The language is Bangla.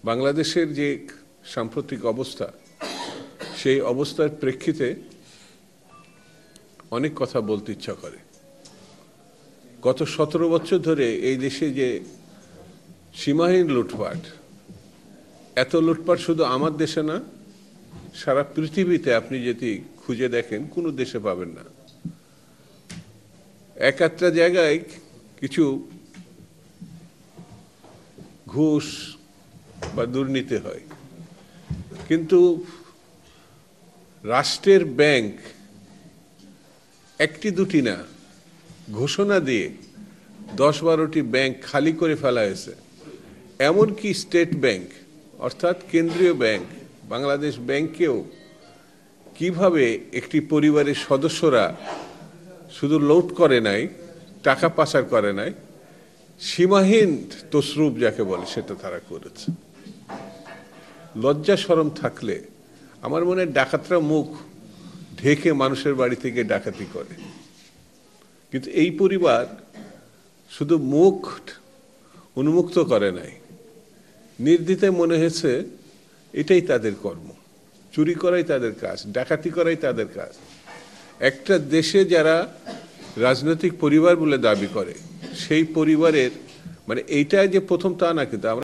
বাংলাদেশের যে সাম্প্রতিক অবস্থা, সেই অবস্থার প্রেক্ষিতে অনেক কথা বলতে ইচ্ছা করে। গত 17 বছর ধরে এই দেশে যে সীমাহীন লুটপাট, এত লুটপাট শুধু আমার দেশে না, সারা পৃথিবীতে আপনি যদি খুঁজে দেখেন কোনো দেশে পাবেন না। এক একটা জায়গায় কিছু ঘুষ বা দুর্নীতি হয়, কিন্তু রাষ্ট্রের ব্যাংক একটি দুটি না, ঘোষণা দিয়ে 10-12টি ব্যাংক খালি করে ফেলা হয়েছে। এমনকি স্টেট ব্যাংক অর্থাৎ কেন্দ্রীয় ব্যাংক বাংলাদেশ ব্যাংকেও কিভাবে একটি পরিবারের সদস্যরা শুধু লুট করে নাই, টাকা পাচার করে নাই, সীমাহীন তসরুপ যাকে বলে সেটা তারা করেছে। লজ্জা শরম থাকলে আমার মনে হয় ডাকাতরা মুখ ঢেকে মানুষের বাড়ি থেকে ডাকাতি করে, কিন্তু এই পরিবার শুধু মুখ উন্মুক্ত করে নাই, নির্দ্বিধায় মনে হয়েছে এটাই তাদের কর্ম, চুরি করাই তাদের কাজ, ডাকাতি করাই তাদের কাজ। একটা দেশে যারা রাজনৈতিক পরিবার বলে দাবি করে, সেই পরিবারের মানে এইটা যে প্রথম তা না, কিন্তু আমরা